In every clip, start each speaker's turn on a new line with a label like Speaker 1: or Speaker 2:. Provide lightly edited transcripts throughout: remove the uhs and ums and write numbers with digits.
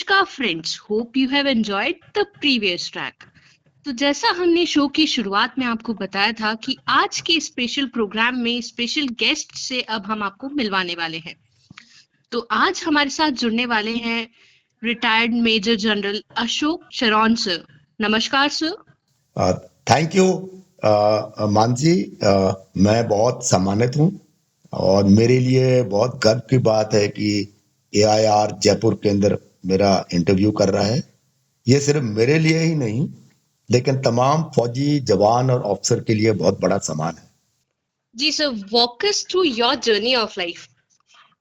Speaker 1: नमस्कार friends, hope you have enjoyed the previous track. तो जैसा हमने शो की शुरुआत में आपको बताया था कि आज के स्पेशल प्रोग्राम में स्पेशल गेस्ट से अब हम आपको मिलवाने वाले हैं। तो आज हमारे साथ जुड़ने वाले हैं retired major general Ashok Sharaun sir. नमस्कार सर।
Speaker 2: Thank you Mansi. मैं बहुत सम्मानित हूँ और मेरे लिए बहुत गर्व की बात है कि एआईआर जयपुर केंद्र मेरा इंटरव्यू कर रहा है। ये सिर्फ मेरे लिए ही नहीं लेकिन तमाम फौजी जवान और अफसर के लिए बहुत बड़ा सम्मान है।
Speaker 1: जी sir, walk us through your journey of life.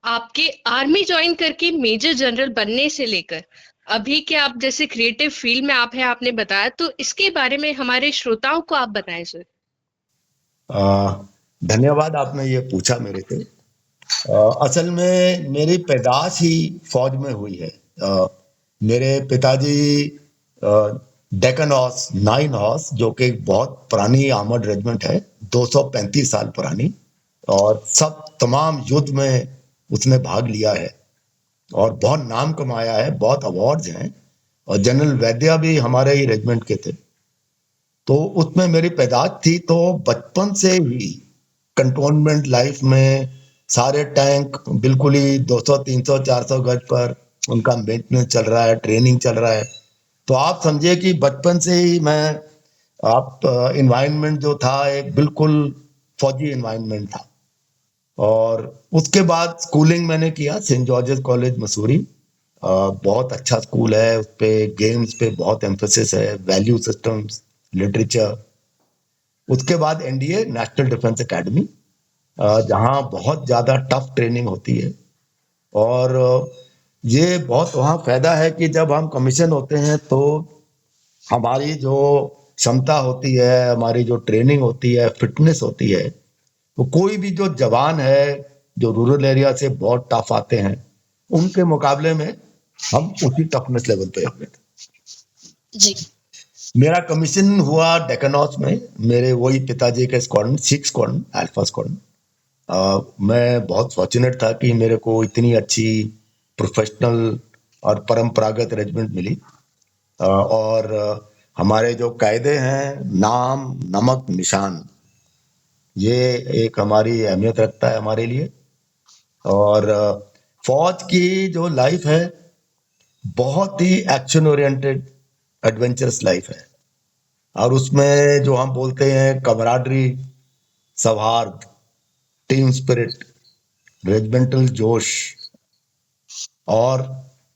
Speaker 1: आपके आर्मी ज्वाइन करके मेजर जनरल बनने से लेकर अभी के आप जैसे क्रिएटिव फील्ड में आप हैं, आपने बताया, तो इसके बारे में हमारे श्रोताओं को आप बताएं सर।
Speaker 2: धन्यवाद, आपने ये पूछा मेरे से। असल में मेरी पैदाश ही फौज में हुई है। मेरे पिताजी डेक्कन हॉर्स 9 हॉर्स, जो कि एक बहुत पुरानी आर्मर्ड रेजिमेंट है, 235 साल पुरानी, और सब तमाम युद्ध में उसने भाग लिया है और बहुत नाम कमाया है, बहुत अवार्ड्स हैं। और जनरल वैद्या भी हमारे ही रेजिमेंट के थे, तो उसमें मेरी पैदाश थी। तो बचपन से ही कंटोनमेंट लाइफ में सारे टैंक बिल्कुल ही 200 300 400 गज पर उनका मेंटेनेंस चल रहा है, ट्रेनिंग चल रहा है। तो आप समझिए कि बचपन से ही मैं आप इन्वायरमेंट जो था एक बिल्कुल फौजी इन्वायरमेंट था। और उसके बाद स्कूलिंग मैंने किया सेंट जॉर्जेस कॉलेज मसूरी। बहुत अच्छा स्कूल है, उस पे गेम्स पे बहुत एम्फेसिस है, वैल्यू सिस्टम्स, लिटरेचर। उसके बाद एनडीए नेशनल डिफेंस एकेडमी, जहाँ बहुत ज़्यादा टफ ट्रेनिंग होती है। और ये बहुत वहाँ फायदा है कि जब हम कमीशन होते हैं तो हमारी जो क्षमता होती है, हमारी जो ट्रेनिंग होती है, फिटनेस होती है, तो कोई भी जो जवान है जो रूरल एरिया से बहुत टफ आते हैं उनके मुकाबले में हम उसी टफनेस लेवल पे होते हैं।
Speaker 1: जी।
Speaker 2: मेरा कमीशन हुआ डेक्कन में, मेरे वही पिताजी के स्क्वाड्रन 6 स्क्वाड्रन अल्फा स्क्वाड्रन। मैं बहुत फॉर्चुनेट था कि मेरे को इतनी अच्छी प्रोफेशनल और परंपरागत रेजिमेंट मिली। और हमारे जो कायदे हैं, नाम नमक निशान, ये एक हमारी अहमियत रखता है हमारे लिए। और फौज की जो लाइफ है बहुत ही एक्शन ओरिएंटेड एडवेंचरस लाइफ है। और उसमें जो हम बोलते हैं कमराडरी, सौहार्द, टीम स्पिरिट, रेजिमेंटल जोश। और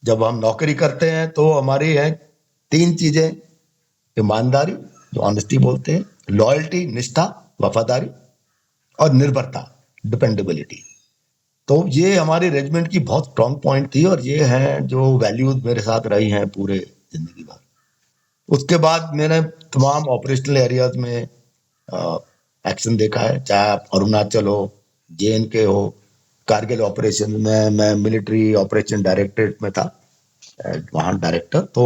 Speaker 2: जब हम नौकरी करते हैं तो हमारी है 3 चीजें: ईमानदारी, जो ऑनेस्टी बोलते हैं, लॉयल्टी, निष्ठा, वफादारी, और निर्भरता, डिपेंडेबिलिटी। तो ये हमारे रेजिमेंट की बहुत स्ट्रांग पॉइंट थी और ये हैं जो वैल्यूज मेरे साथ रही हैं पूरे जिंदगी भर। उसके बाद मैंने तमाम ऑपरेशनल एरियाज में एक्शन देखा है, चाहे आप अरुणाचल हो, जेएनके हो, कारगिल ऑपरेशन में मैं मिलिट्री ऑपरेशन डायरेक्टरेट में था, वहाँ डायरेक्टर। तो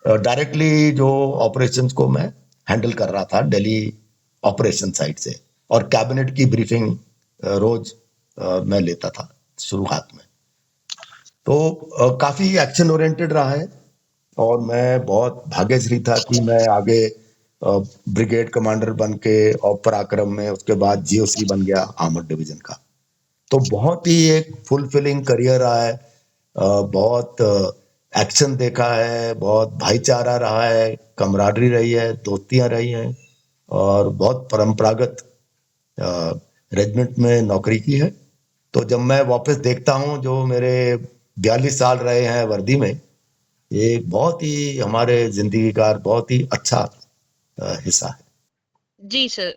Speaker 2: डायरेक्टली जो ऑपरेशंस को मैं हैंडल कर रहा था दिल्ली ऑपरेशन साइड से, और कैबिनेट की ब्रीफिंग रोज मैं लेता था शुरुआत में। तो काफी एक्शन ओरिएंटेड रहा है और मैं बहुत भाग्यश्री था कि मैं आगे ब्रिगेड कमांडर बन के और पराक्रम में उसके बाद जीओसी बन गया आर्मर्ड डिवीजन का। तो बहुत ही एक फुलफिलिंग करियर रहा है। बहुत एक्शन देखा है, बहुत भाईचारा रहा है, कमराडरी रही है, दोस्तियां रही हैं, और बहुत परंपरागत रेजिमेंट में नौकरी की है। तो जब मैं वापस देखता हूँ जो मेरे 42 साल रहे हैं वर्दी में, ये बहुत ही हमारे जिंदगी का बहुत ही अच्छा हिस्सा है।
Speaker 1: जी सर।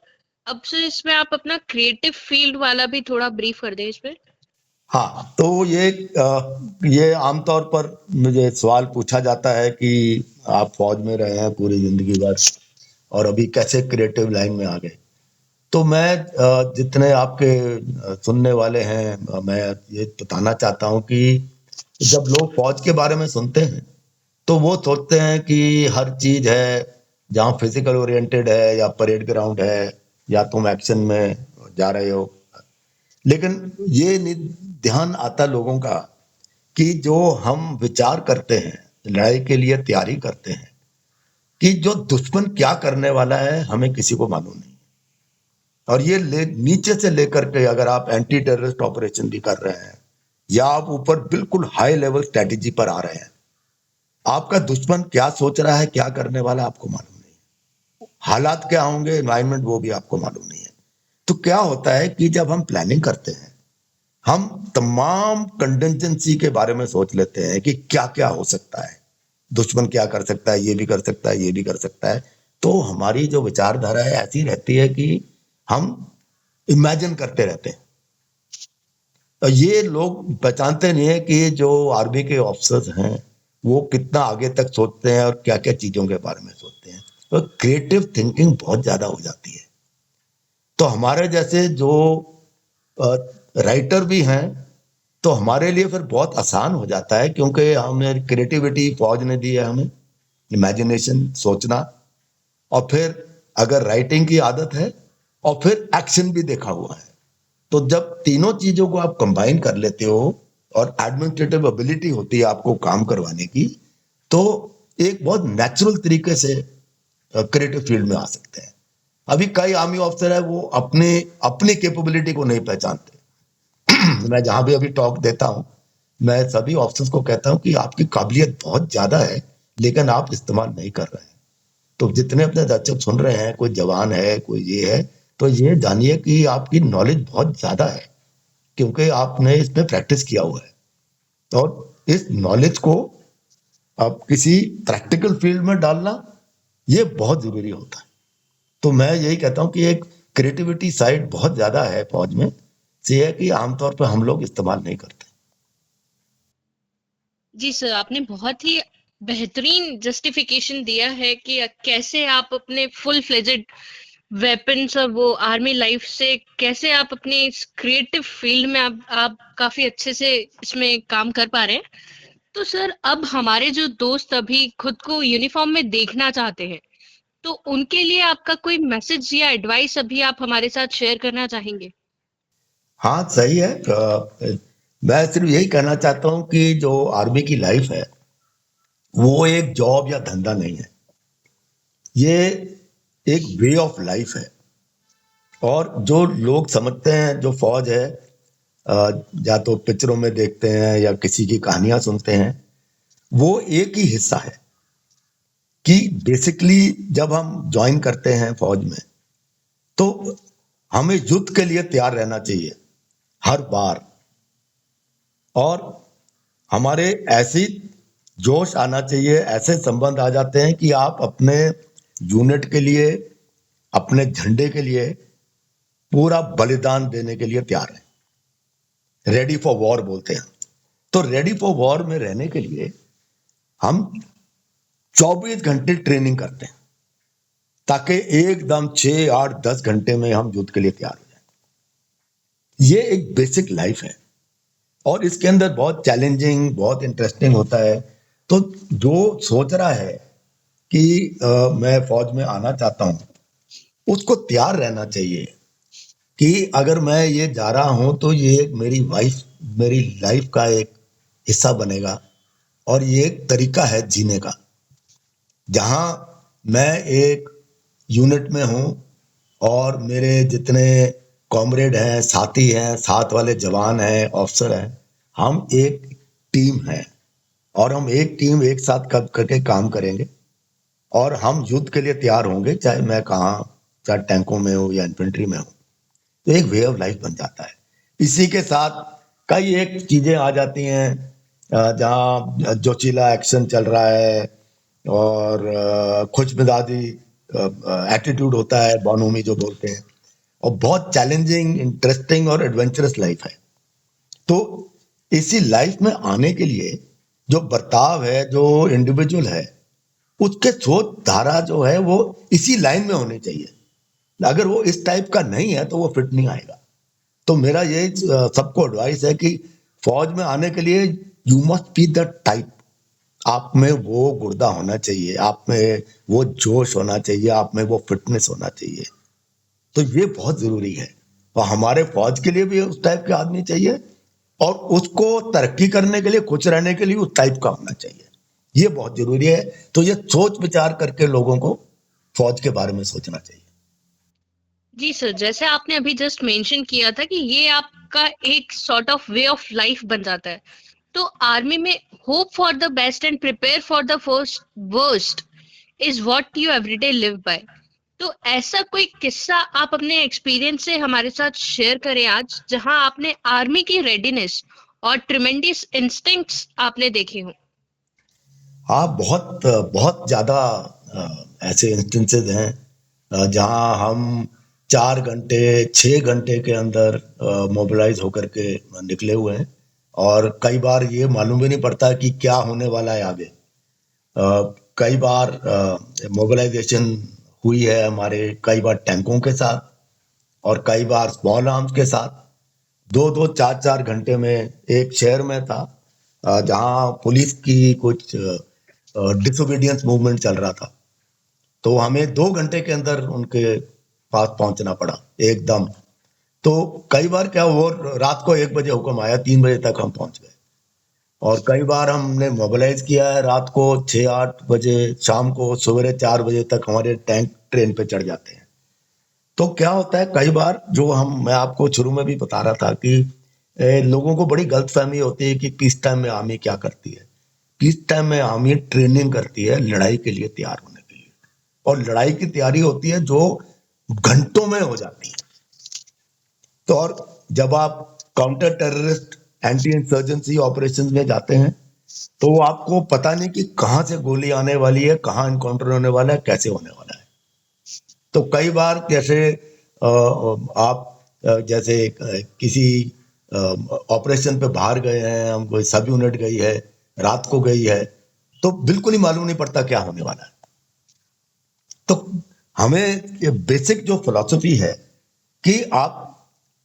Speaker 1: अब सर इसमें आप अपना क्रिएटिव फील्ड वाला भी थोड़ा ब्रीफ कर दें इसमें।
Speaker 2: हाँ, तो ये आमतौर पर मुझे सवाल पूछा जाता है कि आप फौज में रहे हैं पूरी जिंदगी भर और अभी कैसे क्रिएटिव लाइन में आ गए। तो मैं जितने आपके सुनने वाले हैं, मैं ये बताना चाहता हूँ कि जब लोग फौज के बारे में सुनते हैं तो वो सोचते हैं कि हर चीज है जहाँ फिजिकल ओरिएंटेड है, या परेड ग्राउंड है, या तुम एक्शन में जा रहे हो। लेकिन ये ध्यान आता लोगों का कि जो हम विचार करते हैं लड़ाई के लिए तैयारी करते हैं कि जो दुश्मन क्या करने वाला है हमें किसी को मालूम नहीं। और ये नीचे से लेकर के अगर आप एंटी टेररिस्ट ऑपरेशन भी कर रहे हैं या आप ऊपर बिल्कुल हाई लेवल स्ट्रेटेजी पर आ रहे हैं, आपका दुश्मन क्या सोच रहा है, क्या करने वाला है, आपको मालूम नहीं है। हालात क्या होंगे, एनवायरनमेंट, वो भी आपको मालूम नहीं है। तो क्या होता है कि जब हम प्लानिंग करते हैं, हम तमाम कंटिजेंसी के बारे में सोच लेते हैं कि क्या क्या हो सकता है, दुश्मन क्या कर सकता है, ये भी कर सकता है, ये भी कर सकता है। तो हमारी जो विचारधारा है ऐसी रहती है कि हम इमेजिन करते रहते हैं। तो ये लोग पहचानते नहीं है कि जो आर्मी के ऑफिसर्स हैं वो कितना आगे तक सोचते हैं और क्या क्या चीजों के बारे में सोचते हैं। तो क्रिएटिव थिंकिंग बहुत ज्यादा हो जाती है। तो हमारे जैसे जो राइटर भी हैं, तो हमारे लिए फिर बहुत आसान हो जाता है, क्योंकि हमें क्रिएटिविटी फौज ने दी है, हमें इमेजिनेशन, सोचना, और फिर अगर राइटिंग की आदत है और फिर एक्शन भी देखा हुआ है। तो जब तीनों चीजों को आप कंबाइन कर लेते हो और एडमिनिस्ट्रेटिव एबिलिटी होती है आपको काम करवाने की, तो एक बहुत नेचुरल तरीके से क्रिएटिव फील्ड में आ सकते हैं। अभी कई आर्मी ऑफिसर है वो अपने अपनी कैपेबिलिटी को नहीं पहचानते। मैं जहां भी अभी टॉक देता हूं, मैं सभी ऑफिसर्स को कहता हूं कि आपकी काबिलियत बहुत ज्यादा है लेकिन आप इस्तेमाल नहीं कर रहे हैं। तो जितने अपने दर्शक सुन रहे हैं, कोई जवान है, कोई ये है, तो ये जानिए कि आपकी नॉलेज बहुत ज्यादा है, क्योंकि आपने इसमें प्रैक्टिस किया हुआ है। और इस नॉलेज को आप किसी प्रैक्टिकल फील्ड में डालना, ये बहुत जरूरी होता है। तो मैं यही कहता हूं कि एक क्रिएटिविटी साइड बहुत ज्यादा है फौज में, से है कि आमतौर पर हम लोग इस्तेमाल नहीं करते।
Speaker 1: जी सर, आपने बहुत ही बेहतरीन जस्टिफिकेशन दिया है कि कैसे आप अपने फुल फ्लेजेड वेपन्स और वो आर्मी लाइफ से कैसे आप अपने इस क्रिएटिव फील्ड में आप काफी अच्छे से इसमें काम कर पा रहे हैं। तो सर, अब हमारे जो दोस्त अभी खुद को यूनिफॉर्म में देखना चाहते हैं, तो उनके लिए आपका कोई मैसेज या एडवाइस अभी आप हमारे साथ शेयर करना चाहेंगे?
Speaker 2: हाँ, सही है। मैं सिर्फ यही कहना चाहता हूँ कि जो आर्मी की लाइफ है वो एक जॉब या धंधा नहीं है, ये एक वे ऑफ लाइफ है। और जो लोग समझते हैं जो फौज है, या तो पिक्चरों में देखते हैं या किसी की कहानियां सुनते हैं, वो एक ही हिस्सा है कि बेसिकली जब हम ज्वाइन करते हैं फौज में, तो हमें युद्ध के लिए तैयार रहना चाहिए हर बार। और हमारे ऐसी जोश आना चाहिए, ऐसे संबंध आ जाते हैं कि आप अपने यूनिट के लिए, अपने झंडे के लिए पूरा बलिदान देने के लिए तैयार हैं। रेडी फॉर वॉर बोलते हैं। तो रेडी फॉर वॉर में रहने के लिए हम 24 घंटे ट्रेनिंग करते हैं, ताकि एकदम 6, 8, 10 घंटे में हम युद्ध के लिए तैयार हो जाए। ये एक बेसिक लाइफ है और इसके अंदर बहुत चैलेंजिंग, बहुत इंटरेस्टिंग होता है। तो जो सोच रहा है कि मैं फौज में आना चाहता हूं, उसको तैयार रहना चाहिए कि अगर मैं ये जा रहा हूं तो ये मेरी लाइफ का एक हिस्सा बनेगा। और ये एक तरीका है जीने का, जहां मैं एक यूनिट में हूं और मेरे जितने कॉमरेड हैं, साथी हैं, साथ वाले जवान हैं, ऑफिसर हैं, हम एक टीम हैं। और हम एक टीम एक साथ कब करके काम करेंगे और हम युद्ध के लिए तैयार होंगे, चाहे मैं कहाँ, चाहे टैंकों में हो या इन्फेंट्री में हो। तो एक वे ऑफ लाइफ बन जाता है। इसी के साथ कई एक चीजें आ जाती हैं, जहाँ जोशीला एक्शन चल रहा है और खुश मिजाजी एटीट्यूड होता है, बोनोमी जो बोलते हैं। और बहुत चैलेंजिंग, इंटरेस्टिंग और एडवेंचरस लाइफ है। तो इसी लाइफ में आने के लिए जो बर्ताव है, जो इंडिविजुअल है, उसके सोच धारा जो है वो इसी लाइन में होनी चाहिए। अगर वो इस टाइप का नहीं है तो वो फिट नहीं आएगा। तो मेरा ये सबको एडवाइस है कि फौज में आने के लिए you must be the type. आप में वो गुर्दा होना चाहिए, आप में वो जोश होना चाहिए, आप में वो फिटनेस होना चाहिए। तो ये बहुत जरूरी है। और हमारे फौज के लिए भी उस टाइप के आदमी चाहिए और उसको तरक्की करने के लिए, खुश रहने के लिए उस टाइप का होना चाहिए। ये बहुत जरूरी है। तो ये सोच विचार करके लोगों को फौज के बारे में सोचना चाहिए।
Speaker 1: जी सर, जैसे आपने अभी जस्ट मेंशन किया था कि ये आपका एक sort of way of life बन जाता है। तो आर्मी में hope for the best and prepare for the first worst is what you everyday live by. तो ऐसा कोई किस्सा आप अपने एक्सपीरियंस से हमारे साथ शेयर करें आज, जहां आपने आर्मी की रेडीनेस और ट्रिमेंडस इंस्टिंक्ट्स आपने देखे हों।
Speaker 2: हाँ, बहुत बहुत ज्यादा ऐसे इंस्टेंसेस हैं जहाँ हम 4 घंटे 6 घंटे के अंदर मोबिलाइज होकर के निकले हुए हैं, और कई बार ये मालूम भी नहीं पड़ता कि क्या होने वाला है आगे। कई बार मोबिलाइजेशन हुई है हमारे, कई बार टैंकों के साथ और कई बार स्मॉल आर्म्स के साथ। 2-2 4-4 घंटे में एक शहर में था जहाँ पुलिस की कुछ डिसोबीडियंस मूवमेंट चल रहा था, तो हमें 2 घंटे के अंदर उनके पास पहुंचना पड़ा एकदम। तो कई बार क्या, वो रात को 1 बजे हुक्म आया, 3 बजे तक हम पहुंच गए। और कई बार हमने मोबिलाइज किया है रात को 6-8 बजे, शाम को सवेरे 4 बजे तक हमारे टैंक ट्रेन पे चढ़ जाते हैं। तो क्या होता है कई बार, जो मैं आपको शुरू में भी बता रहा था कि लोगों को बड़ी गलतफहमी होती है कि पीस टाइम में आर्मी क्या करती है। पीस टाइम में आर्मी ट्रेनिंग करती है लड़ाई के लिए तैयार होने के लिए, और लड़ाई की तैयारी होती है जो घंटों में हो जाती है। तो और जब आप counter terrorist anti insurgency operation में जाते हैं, तो आपको पता नहीं कि कहाँ से गोली आने वाली है, कहाँ इनकाउंटर होने वाला है, कैसे होने वाला है। तो कई बार जैसे आप जैसे किसी ऑपरेशन पे बाहर गए हैं, हम कोई सब यूनिट गई है, रात को गई है, तो बिल्कुल ही मालूम नहीं पड़ता क्या होने वाला है। तो हमें ये बेसिक जो फिलॉसफी है कि आप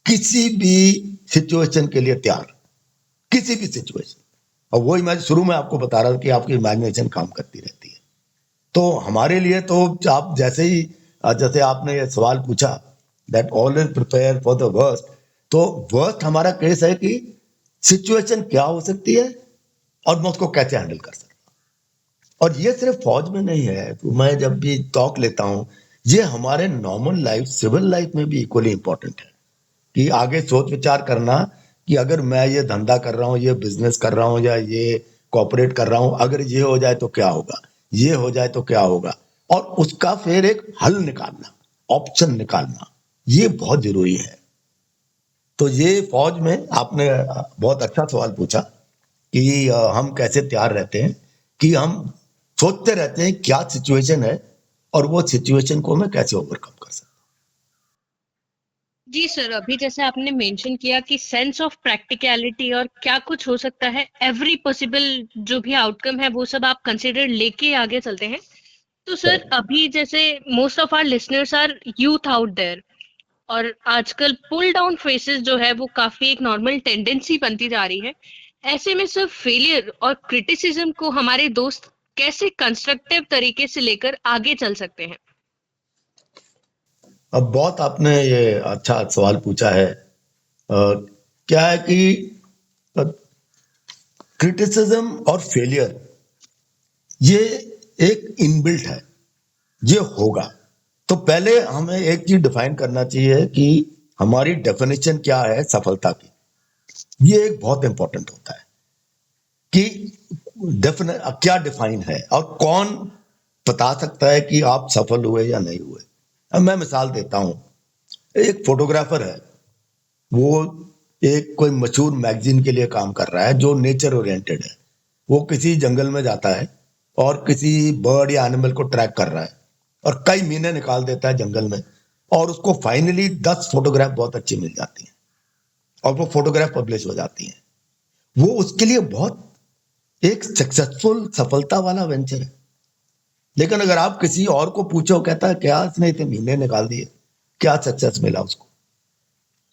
Speaker 2: किसी भी सिचुएशन के लिए तैयार, किसी भी सिचुएशन। और वही मैं शुरू में आपको बता रहा था कि आपकी इमेजिनेशन काम करती रहती है। तो हमारे लिए तो आप जैसे ही जैसे आपने ये सवाल पूछा that always prepare for the worst, तो वर्स्ट हमारा केस है कि सिचुएशन क्या हो सकती है और मैं उसको कैसे हैंडल कर सकता हूं। और ये सिर्फ फौज में नहीं है, तो मैं जब भी टॉक लेता हूं, ये हमारे नॉर्मल लाइफ, सिविल लाइफ में भी इक्वली इंपॉर्टेंट है कि आगे सोच विचार करना कि अगर मैं ये धंधा कर रहा हूँ, ये बिजनेस कर रहा हूँ या ये कॉपरेट कर रहा हूँ, अगर ये हो जाए तो क्या होगा, ये हो जाए तो क्या होगा, और उसका फिर एक हल निकालना, ऑप्शन निकालना, ये बहुत जरूरी है। तो ये फौज में आपने बहुत अच्छा सवाल पूछा कि हम कैसे तैयार रहते हैं, कि हम सोचते रहते हैं क्या सिचुएशन है और वो सिचुएशन को मैं कैसे ओवरकम कर सकता
Speaker 1: जी सर, अभी जैसे आपने मेंशन किया कि सेंस ऑफ प्रैक्टिकलिटी और क्या कुछ हो सकता है, एवरी पॉसिबल जो भी आउटकम है वो सब आप कंसिडर लेके आगे चलते हैं। तो
Speaker 2: हूं।
Speaker 1: सर अभी जैसे most of our listeners are youth out there, और आजकल पुल डाउन फेसेस जो है वो काफी एक नॉर्मल टेंडेंसी बनती जा रही है। ऐसे में सर फेलियर और क्रिटिसिज्म को हमारे दोस्त कैसे कंस्ट्रक्टिव तरीके से लेकर आगे चल सकते हैं।
Speaker 2: अब बहुत आपने ये अच्छा सवाल पूछा है। क्या है कि क्रिटिसिज्म और फेलियर ये एक इनबिल्ट है, ये होगा। तो पहले हमें एक चीज डिफाइन करना चाहिए कि हमारी डेफिनेशन क्या है सफलता की। ये एक बहुत इंपॉर्टेंट होता है कि क्या डिफाइन है और कौन बता सकता है कि आप सफल हुए या नहीं हुए। अब मैं मिसाल देता हूं, एक फोटोग्राफर है, वो एक कोई मशहूर मैगजीन के लिए काम कर रहा है जो नेचर ओरिएंटेड है। वो किसी जंगल में जाता है और किसी बर्ड या एनिमल को ट्रैक कर रहा है और कई महीने निकाल देता है जंगल में, और उसको फाइनली 10 फोटोग्राफ बहुत अच्छी मिल जाती हैं और वो फोटोग्राफ पब्लिश हो जाती हैं। वो उसके लिए बहुत एक सक्सेसफुल, सफलता वाला वेंचर है। लेकिन अगर आप किसी और को पूछो, कहता है क्या इसने इतने महीने निकाल दिए, क्या सक्सेस मिला उसको।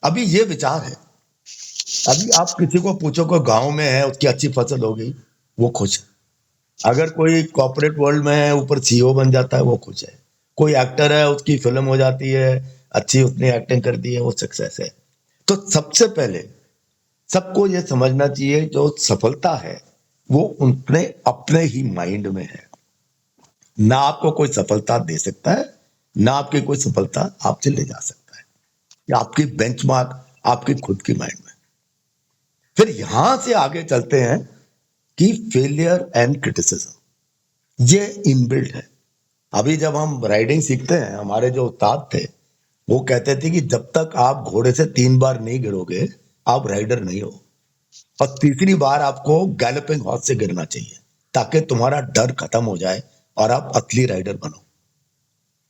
Speaker 2: अभी ये विचार है। अभी आप किसी को पूछो, कोई गांव में है, उसकी अच्छी फसल हो गई, वो खुश है। अगर कोई कॉर्पोरेट वर्ल्ड में है, ऊपर सीईओ बन जाता है, वो खुश है। कोई एक्टर है, उसकी फिल्म हो जाती है अच्छी, उसने एक्टिंग कर दी है, वो सक्सेस है। तो सबसे पहले सबको ये समझना चाहिए जो सफलता है वो उनके अपने ही माइंड में है। ना आपको कोई सफलता दे सकता है, ना आपकी कोई सफलता आपसे ले जा सकता है। ये आपकी बेंचमार्क आपकी खुद की माइंड में। फिर यहां से आगे चलते हैं कि फेलियर एंड क्रिटिसिज्म ये इनबिल्ट है। अभी जब हम राइडिंग सीखते हैं, हमारे जो उस्ताद थे वो कहते थे कि जब तक आप घोड़े से 3 बार नहीं गिरोगे आप राइडर नहीं हो, और तीसरी बार आपको गैलपिंग हॉर्स से गिरना चाहिए ताकि तुम्हारा डर खत्म हो जाए और आप असली राइडर बनो।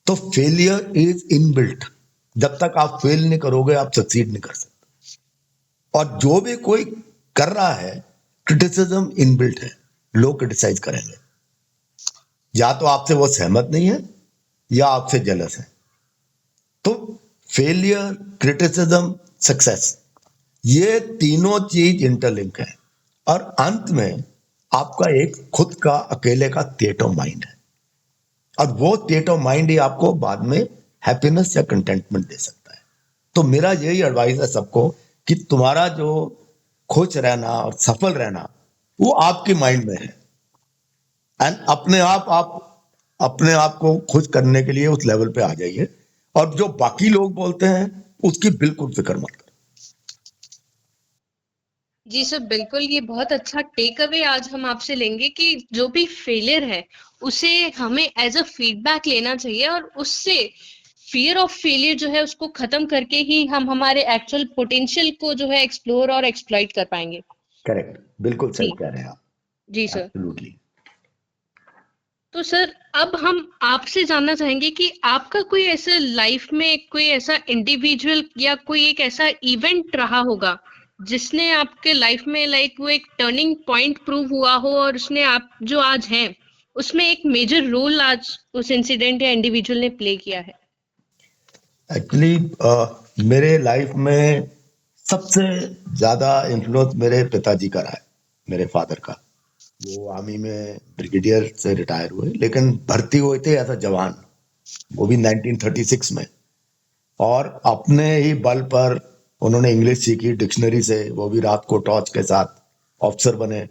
Speaker 2: तो फेलियर इज इनबिल्ट। जब तक आप फेल नहीं करोगे आप सक्सीड नहीं कर सकते। और जो भी कोई कर रहा है, क्रिटिसिज्म इनबिल्ट है। लोग क्रिटिसाइज करेंगे, या तो आपसे वो सहमत नहीं है या आपसे जेलस है। तो फेलियर, क्रिटिसिज्म, सक्सेस, ये तीनों चीज इंटरलिंक है। और अंत में आपका एक खुद का अकेले का स्टेट ऑफ माइंड है, और वो स्टेट ऑफ माइंड ही आपको बाद में हैप्पीनेस या कंटेंटमेंट दे सकता है। तो मेरा यही एडवाइस है सबको कि तुम्हारा जो खुश रहना और सफल रहना वो आपके माइंड में है। एंड आप अपने आप को खुश करने के लिए उस लेवल पे आ जाइए, और जो बाकी लोग बोलते हैं उसकी बिल्कुल फिक्र मत करो।
Speaker 1: जी सर, बिल्कुल। ये बहुत अच्छा टेक अवे आज हम आपसे लेंगे कि जो भी फेलियर है उसे हमें एज अ फीडबैक लेना चाहिए, और उससे फियर ऑफ फेलियर जो है उसको खत्म करके ही हम हमारे एक्चुअल पोटेंशियल को जो है एक्सप्लोर और एक्सप्लॉइट कर पाएंगे।
Speaker 2: करेक्ट, बिल्कुल
Speaker 1: जी।
Speaker 2: सही कह रहे हैं आप।
Speaker 1: जी सर।
Speaker 2: एब्सोल्युटली।
Speaker 1: तो सर, अब हम आपसे जानना चाहेंगे कि आपका कोई ऐसा लाइफ में कोई ऐसा इंडिविजुअल या कोई एक ऐसा इवेंट रहा होगा जिसने आपके लाइफ में लाइक वो एक टर्निंग पॉइंट प्रूव हुआ हो, और उसने आप जो आज हैं उसमें एक मेजर रोल आज उस इंसिडेंट या इंडिविजुअल ने प्ले किया है।
Speaker 2: एक्चुअली मेरे लाइफ में सबसे ज्यादा इन्फ्लुएंस मेरे पिताजी का रहा है, मेरे फादर का। वो आर्मी में ब्रिगेडियर से रिटायर हुए, लेकिन भर्ती हुए थे एज अ जवान, वो भी 1936 में। और अपने ही बल पर उन्होंने इंग्लिश सीखी डिक्शनरी से, वो भी रात को टॉर्च के साथ ऑफिसर बने।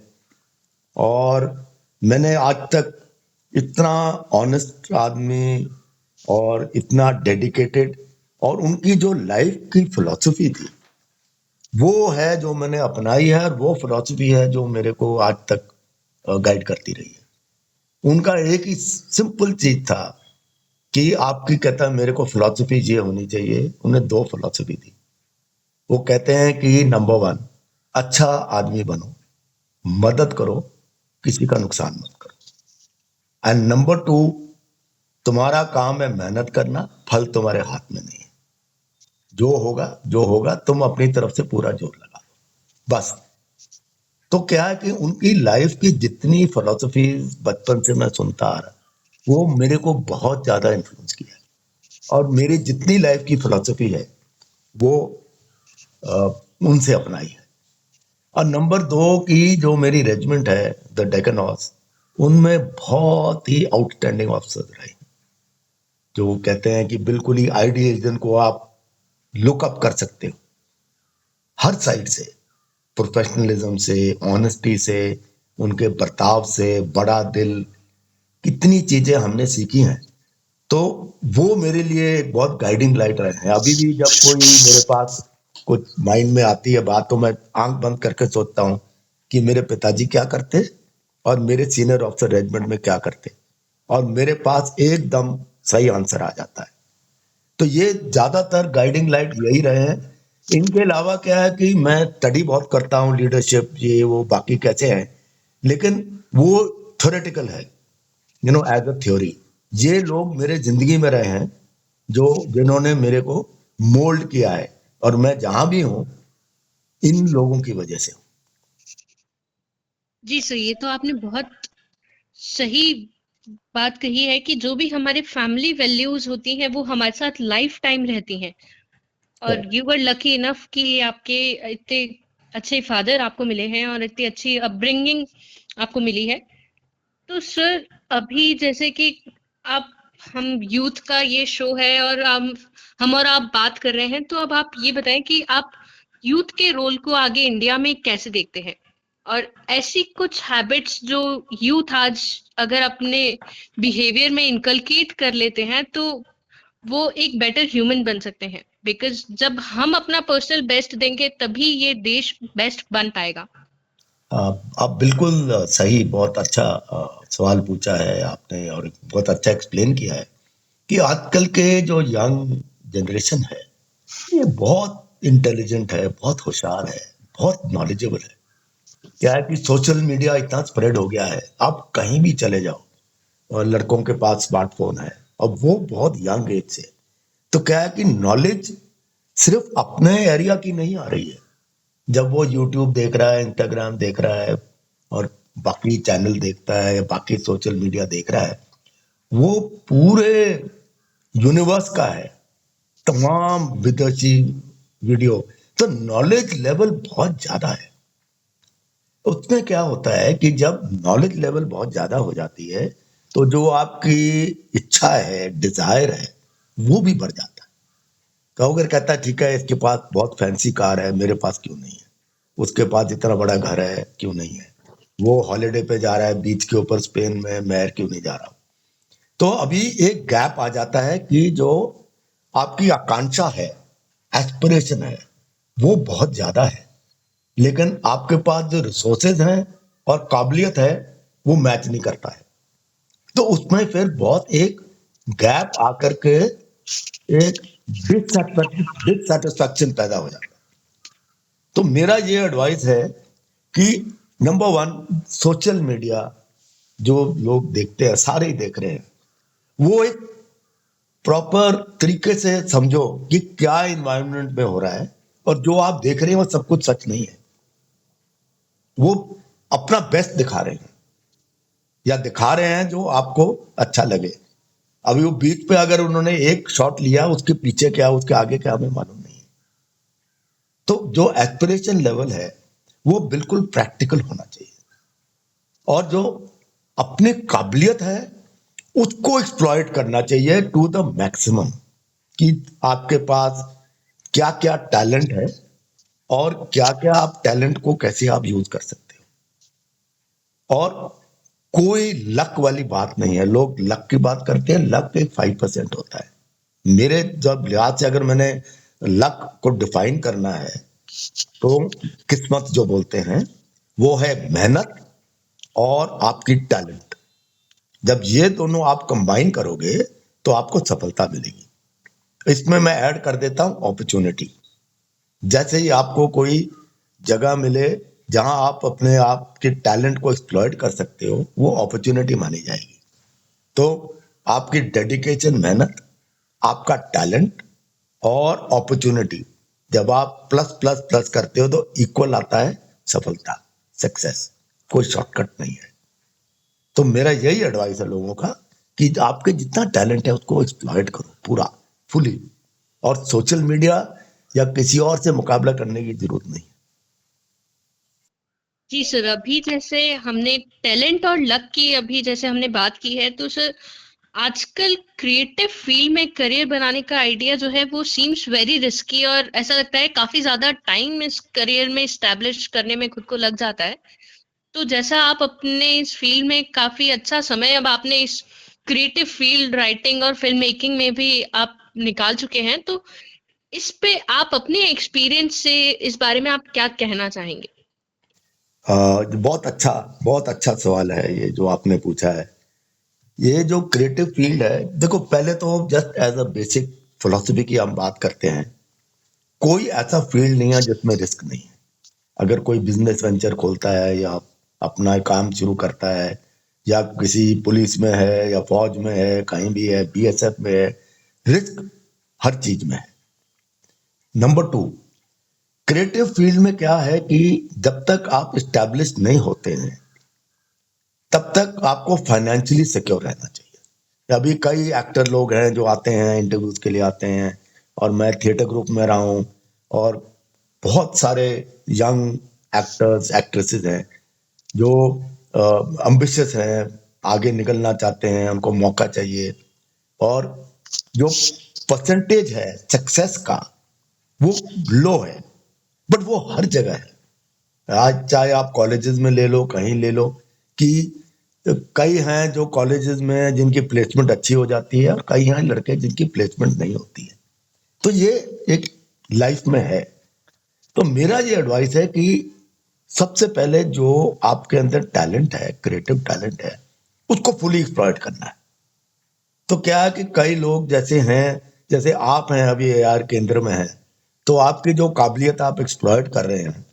Speaker 2: और मैंने आज तक इतना ऑनेस्ट आदमी और इतना डेडिकेटेड, और उनकी जो लाइफ की फिलॉसफी थी वो है जो मैंने अपनाई है, और वो फिलॉसफी है जो मेरे को आज तक गाइड करती रही है। उनका एक ही सिंपल चीज था कि आपकी, कहता है मेरे को फिलॉसफी ये होनी चाहिए। उन्हें दो फिलॉसफी थी। वो कहते हैं कि नंबर 1, अच्छा आदमी बनो, मदद करो, किसी का नुकसान मत करो। एंड नंबर 2, तुम्हारा काम है मेहनत करना, फल तुम्हारे हाथ में नहीं है। जो होगा तुम अपनी तरफ से पूरा जोर लगा दो, बस। तो क्या है कि उनकी लाइफ की जितनी फिलोसफी बचपन से मैं सुनता आ रहा, वो मेरे को बहुत ज्यादा इन्फ्लुएंस किया है। और मेरी जितनी लाइफ की फिलोसफी है वो अ, उनसे अपनाई है। और नंबर 2 की जो मेरी रेजिमेंट है, द डेक्कन हॉर्स, उनमें बहुत ही आउटस्टैंडिंग ऑफिसर रहे, जो कहते हैं कि बिल्कुल ही आइडियल को आप लुक अप कर सकते हो हर साइड से, प्रोफेशनलिज्म से, ऑनेस्टी से, उनके बर्ताव से, बड़ा दिल, कितनी चीजें हमने सीखी हैं। तो वो मेरे लिए एक बहुत गाइडिंग लाइट रहे हैं। अभी भी जब कोई मेरे पास कुछ माइंड में आती है बात, तो मैं आंख बंद करके सोचता हूँ कि मेरे पिताजी क्या करते और मेरे सीनियर ऑफिसर रेजिमेंट में क्या करते, और मेरे पास एकदम सही आंसर आ जाता है। तो ये ज्यादातर गाइडिंग लाइट यही रहे हैं। इनके अलावा क्या है कि मैं स्टडी बहुत करता हूँ, लीडरशिप ये वो बाकी कैसे हैं, लेकिन वो थ्योरेटिकल है, एज अ थ्योरी। ये लोग मेरे जिंदगी में रहे हैं जो जिन्होंने मेरे को मोल्ड किया है, और मैं जहां भी हूं इन लोगों की वजह से हूं।
Speaker 1: जी सर, ये तो आपने बहुत सही बात कही है कि जो भी हमारे फैमिली वैल्यूज होती हैं वो हमारे साथ लाइफ टाइम रहती हैं। और
Speaker 2: Correct.
Speaker 1: You were lucky enough कि आपके इतने अच्छे फादर आपको मिले हैं और इतनी अच्छी अपब्रिंगिंग आपको मिली है। तो सर, अभी जैसे कि आप हम यूथ का ये शो है और हम और आप बात कर रहे हैं, तो अब आप ये बताएं कि आप यूथ के रोल को आगे इंडिया में कैसे देखते हैं। और ऐसी कुछ हैबिट्स जो यूथ आज अगर अपने बिहेवियर में इनकलकेट कर लेते हैं तो वो एक बेटर ह्यूमन बन सकते हैं, बिकॉज जब हम अपना पर्सनल बेस्ट देंगे तभी ये देश बेस्ट बन पाएगा।
Speaker 2: आप बिल्कुल सही, बहुत अच्छा सवाल पूछा है आपने और बहुत अच्छा एक्सप्लेन किया है कि आजकल के जो यंग जनरेशन है ये बहुत इंटेलिजेंट है, बहुत होशियार है, बहुत नॉलेजेबल है। क्या है कि सोशल मीडिया इतना स्प्रेड हो गया है, आप कहीं भी चले जाओ और लड़कों के पास स्मार्टफोन है और वो बहुत यंग एज से। तो क्या है कि नॉलेज सिर्फ अपने एरिया की नहीं आ रही है। जब वो यूट्यूब देख रहा है, इंस्टाग्राम देख रहा है और बाकी चैनल देखता है या बाकी सोशल मीडिया देख रहा है, वो पूरे यूनिवर्स का है, तमाम विदेशी वीडियो। तो नॉलेज लेवल बहुत ज्यादा है। उसमें क्या होता है कि जब नॉलेज लेवल बहुत ज्यादा हो जाती है तो जो आपकी इच्छा है, डिजायर है, वो भी बढ़ जाता है। तो अगर कहता है ठीक है इसके पास बहुत फैंसी कार है, मेरे पास क्यों नहीं है, उसके पास इतना बड़ा घर है क्यों नहीं है, वो हॉलिडे पे जा रहा है बीच के ऊपर स्पेन में, मैं क्यों नहीं जा रहा हूं। तो अभी एक गैप आ जाता है कि जो आपकी आकांक्षा है, एस्पिरेशन है, वो बहुत ज्यादा है, लेकिन आपके पास जो रिसोर्सेज हैं और काबिलियत है वो मैच नहीं करता है। तो उसमें फिर बहुत एक गैप आकर के एक डिससेटिस्फैक्शन पैदा हो जाता है। तो मेरा ये एडवाइस है कि नंबर वन, सोशल मीडिया जो लोग देखते हैं, सारे ही देख रहे हैं, वो एक प्रॉपर तरीके से समझो कि क्या इन्वायरमेंट में हो रहा है और जो आप देख रहे हैं वो सब कुछ सच नहीं है। वो अपना बेस्ट दिखा रहे हैं या दिखा रहे हैं जो आपको अच्छा लगे। अभी वो बीच पे अगर उन्होंने एक शॉट लिया, उसके पीछे क्या, उसके आगे क्या, हमें मालूम नहीं है। तो जो एस्पिरेशन लेवल है वो बिल्कुल प्रैक्टिकल होना चाहिए और जो अपनी काबिलियत है उसको एक्सप्लॉइट करना चाहिए टू द मैक्सिमम, कि आपके पास क्या क्या टैलेंट है और क्या क्या आप टैलेंट को कैसे आप यूज कर सकते हो। और कोई लक वाली बात नहीं है। लोग लक की बात करते हैं, लक एक 5% होता है। मेरे जब लिहाज से अगर मैंने लक को डिफाइन करना है तो किस्मत जो बोलते हैं वो है मेहनत और आपकी टैलेंट। जब ये दोनों आप कंबाइन करोगे तो आपको सफलता मिलेगी। इसमें मैं ऐड कर देता हूं अपॉर्चुनिटी। जैसे ही आपको कोई जगह मिले जहां आप अपने आप के टैलेंट को एक्सप्लॉइट कर सकते हो, वो अपॉर्चुनिटी मानी जाएगी। तो आपकी डेडिकेशन, मेहनत, आपका टैलेंट और अपॉर्चुनिटी, जब आप प्लस प्लस प्लस करते हो तो इक्वल आता है सफलता, सक्सेस। कोई शॉर्टकट नहीं है। तो मेरा यही एडवाइस है लोगों का कि आपके जितना टैलेंट है उसको एक्सप्लॉइट करो पूरा, फुली। और सोशल मीडिया या किसी और से मुकाबला करने की जरूरत नहीं।
Speaker 1: जी सर, अभी जैसे हमने टैलेंट और लक की अभी जैसे हमने बात की है, तो सर आजकल क्रिएटिव फील्ड में करियर बनाने का आइडिया जो है वो सीम्स वेरी रिस्की, और ऐसा लगता है काफी ज्यादा टाइम इस करियर में स्टैब्लिश करने में खुद को लग जाता है। तो जैसा आप अपने इस फील्ड में काफी अच्छा समय अब आपने इस क्रिएटिव फील्ड राइटिंग और फिल्म मेकिंग में भी आप निकाल चुके हैं, तो इस पे आप अपने एक्सपीरियंस से इस बारे में आप क्या कहना चाहेंगे?
Speaker 2: बहुत अच्छा सवाल है ये जो आपने पूछा है। ये जो क्रिएटिव फील्ड है, देखो पहले तो just as a basic philosophy की हम बात करते हैं। कोई ऐसा फील्ड नहीं है जिसमें रिस्क नहीं है। अगर कोई बिजनेस वेंचर खोलता है या अपना काम शुरू करता है या किसी पुलिस में है या फौज में है, कहीं भी है, बीएसएफ में है, रिस्क हर चीज में है। नंबर टू, क्रिएटिव फील्ड में क्या है कि जब तक आप स्टैब्लिश नहीं होते हैं तब तक आपको फाइनेंशियली सिक्योर रहना चाहिए। अभी कई एक्टर लोग हैं जो आते हैं, इंटरव्यूज के लिए आते हैं, और मैं थिएटर ग्रुप में रहा हूँ, और बहुत सारे यंग एक्टर्स एक्ट्रेसेस हैं जो अम्बिशियस हैं, आगे निकलना चाहते हैं, उनको मौका चाहिए। और जो परसेंटेज है सक्सेस का वो लो है, बट वो हर जगह है। आज चाहे आप कॉलेजेस में ले लो, कहीं ले लो, कि कई हैं जो कॉलेजेस में जिनकी प्लेसमेंट अच्छी हो जाती है और कई हैं लड़के जिनकी प्लेसमेंट नहीं होती है। तो ये एक लाइफ में है। तो मेरा ये एडवाइस है कि सबसे पहले जो आपके अंदर टैलेंट है, क्रिएटिव टैलेंट है, उसको फुली एक्सप्लॉइट करना है। तो क्या है कि कई लोग जैसे हैं, जैसे आप हैं अभी एआर केंद्र में हैं, तो आपकी जो काबिलियत आप एक्सप्लॉइट कर रहे हैं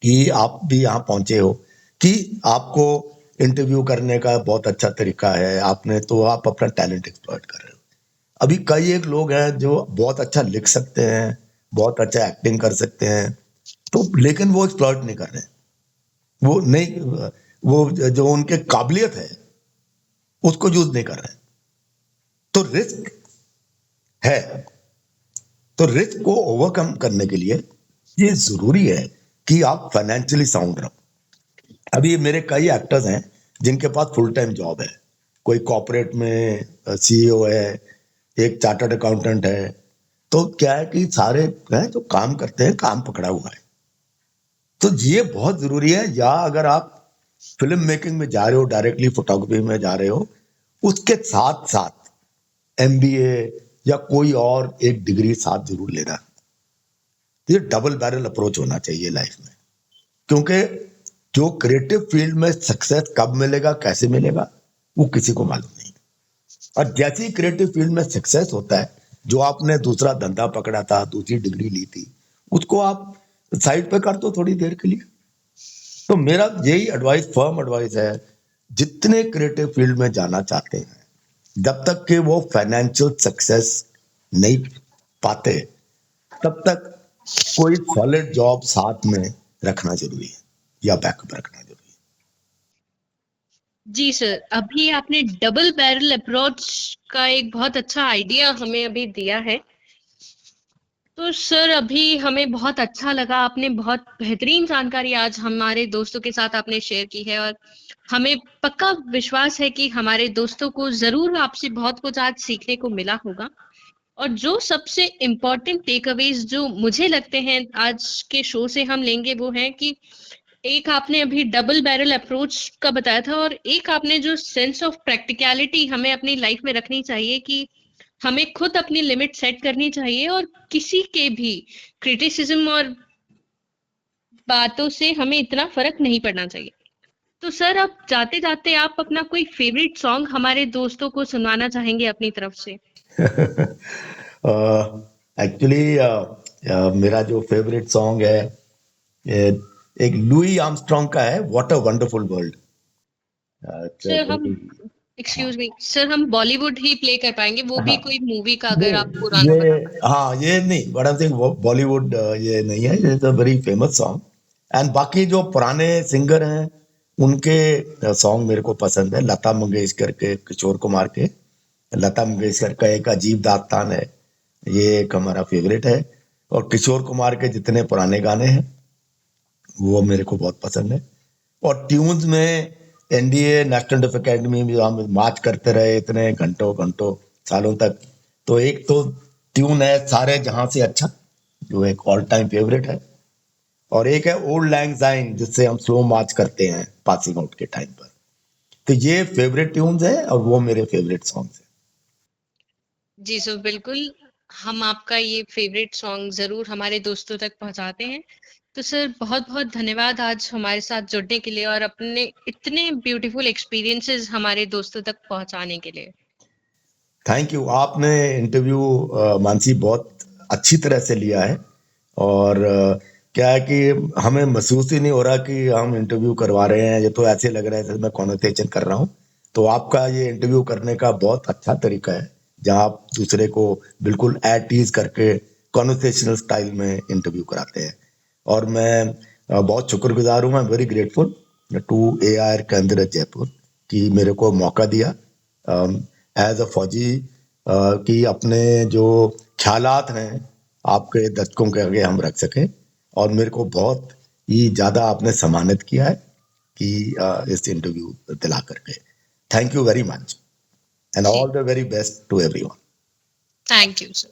Speaker 2: कि आप भी यहाँ पहुंचे हो, कि आपको इंटरव्यू करने का बहुत अच्छा तरीका है, आपने तो आप अपना टैलेंट एक्सप्लॉइट कर रहे हो। अभी कई एक लोग हैं जो बहुत अच्छा लिख सकते हैं, बहुत अच्छा एक्टिंग कर सकते हैं, तो लेकिन वो एक्सप्लॉइट नहीं कर रहे हैं। वो नहीं, वो जो उनके काबिलियत है उसको यूज नहीं कर रहे हैं। तो रिस्क है। तो रिस्क को ओवरकम करने के लिए ये जरूरी है कि आप फाइनेंशियली साउंड रहो। अभी मेरे कई एक्टर्स हैं जिनके पास फुल टाइम जॉब है। कोई कॉर्पोरेट में सीईओ है, एक चार्टर्ड अकाउंटेंट है। तो क्या है कि सारे हैं जो काम करते हैं, काम पकड़ा हुआ है। तो ये बहुत जरूरी है। या अगर आप फिल्म मेकिंग में जा रहे हो, डायरेक्टली फोटोग्राफी में जा रहे हो, उसके साथ साथ एमबीए या कोई और एक डिग्री साथ जरूर लेना। ये डबल बैरल अप्रोच होना चाहिए लाइफ में, क्योंकि जो क्रिएटिव फील्ड में सक्सेस कब मिलेगा, कैसे मिलेगा, वो किसी को मालूम नहीं। और जैसे ही क्रिएटिव फील्ड में सक्सेस होता है, जो आपने दूसरा धंधा पकड़ा था, दूसरी डिग्री ली थी, उसको आप साइड पे कर दो थोड़ी देर के लिए। तो मेरा यही एडवाइस, फर्म एडवाइस है, जितने क्रिएटिव फील्ड में जाना चाहते हैं, जब तक कि वो फाइनेंशियल सक्सेस नहीं पाते, तब तक कोई सॉलिड जॉब साथ में रखना जरूरी है, या बैकअप रखना जरूरी
Speaker 1: जी सर, अभी आपने डबल बैरल अप्रोच का एक बहुत अच्छा आइडिया हमें अभी दिया है। तो सर अभी हमें बहुत अच्छा लगा, आपने बहुत बेहतरीन जानकारी आज हमारे दोस्तों के साथ आपने शेयर की है, और हमें पक्का विश्वास है कि हमारे दोस्तों को जरूर आपसे बहुत कुछ आज सीखने को मिला होगा। और जो सबसे इम्पोर्टेंट टेक अवेज जो मुझे लगते हैं आज के शो से हम लेंगे, वो है कि एक आपने अभी डबल बैरल अप्रोच का बताया था, और एक आपने जो सेंस ऑफ प्रैक्टिकलिटी हमें अपनी लाइफ में रखनी चाहिए कि हमें खुद अपनी लिमिट सेट करनी चाहिए, और किसी के भी क्रिटिसिज्म और बातों से हमें इतना फर्क नहीं पड़ना चाहिए। तो सर अब जाते जाते आप अपना कोई फेवरेट सॉन्ग हमारे दोस्तों को सुनाना चाहेंगे अपनी तरफ से?
Speaker 2: है। एक्चुअली मेरा जो फेवरेट सॉन्ग है, ये एक लुई आर्मस्ट्रॉन्ग का है, what a wonderful world.
Speaker 1: Sir हम एक्सक्यूज मी सर, हम बॉलीवुड ही प्ले कर पाएंगे, वो भी
Speaker 2: हाँ,
Speaker 1: कोई मूवी का
Speaker 2: ये
Speaker 1: अगर आप पुराना
Speaker 2: ये
Speaker 1: बता पाए?
Speaker 2: हाँ, ये नहीं, बट आई थिंक बॉलीवुड ये नहीं है, ये is a very famous song. And बाकी जो पुराने सिंगर हैं, उनके सॉन्ग मेरे को पसंद है। लता मंगेशकर के, किशोर कुमार के। लता मंगेशकर का एक अजीब दास्तान है, ये एक हमारा फेवरेट है। और किशोर कुमार के जितने पुराने गाने हैं, वो मेरे को बहुत पसंद है। और ट्यून्स में एनडीए, नेशनल डिफ एकेडमी में हम मार्च करते रहे इतने घंटों घंटों, सालों तक। तो एक तो ट्यून है सारे जहां से अच्छा, जो एक ऑल टाइम फेवरेट है। और एक है ओल्ड लैंग साइन, जिससे हम स्लो मार्च करते हैं पासिंग आउट के टाइम पर। तो ये फेवरेट ट्यून्स है और वो मेरे फेवरेट सॉन्ग्स
Speaker 1: जी सर, बिल्कुल। हम आपका ये फेवरेट सॉन्ग जरूर हमारे दोस्तों तक पहुंचाते हैं। तो सर बहुत बहुत धन्यवाद आज हमारे साथ जुड़ने के लिए और अपने इतने ब्यूटीफुल एक्सपीरियंसेस हमारे दोस्तों तक पहुंचाने के लिए।
Speaker 2: हैं। Thank you. आपने इंटरव्यू मानसी बहुत अच्छी तरह से लिया है। और क्या है कि हमें महसूस ही नहीं हो रहा कि हम इंटरव्यू करवा रहे हैं, ये तो ऐसे लग रहा है जैसे मैं कॉन्वर्सेशन कर रहा हूँ। तो आपका ये इंटरव्यू करने का बहुत अच्छा तरीका है, जहाँ आप दूसरे को बिल्कुल एट ईज करके कॉन्वर्सेशनल स्टाइल में इंटरव्यू कराते हैं। और मैं बहुत शुक्रगुजार हूँ, मैं very grateful to A R Kendra Jaipur, कि मेरे को मौका दिया एज अ फौजी, कि अपने जो ख्यालात हैं आपके दर्शकों के आगे हम रख सकें। और मेरे को बहुत ही ज़्यादा आपने सम्मानित किया है कि इस इंटरव्यू दिला करके। Thank you very much, and
Speaker 1: जी,
Speaker 2: all the very best to everyone.
Speaker 1: Thank you sir.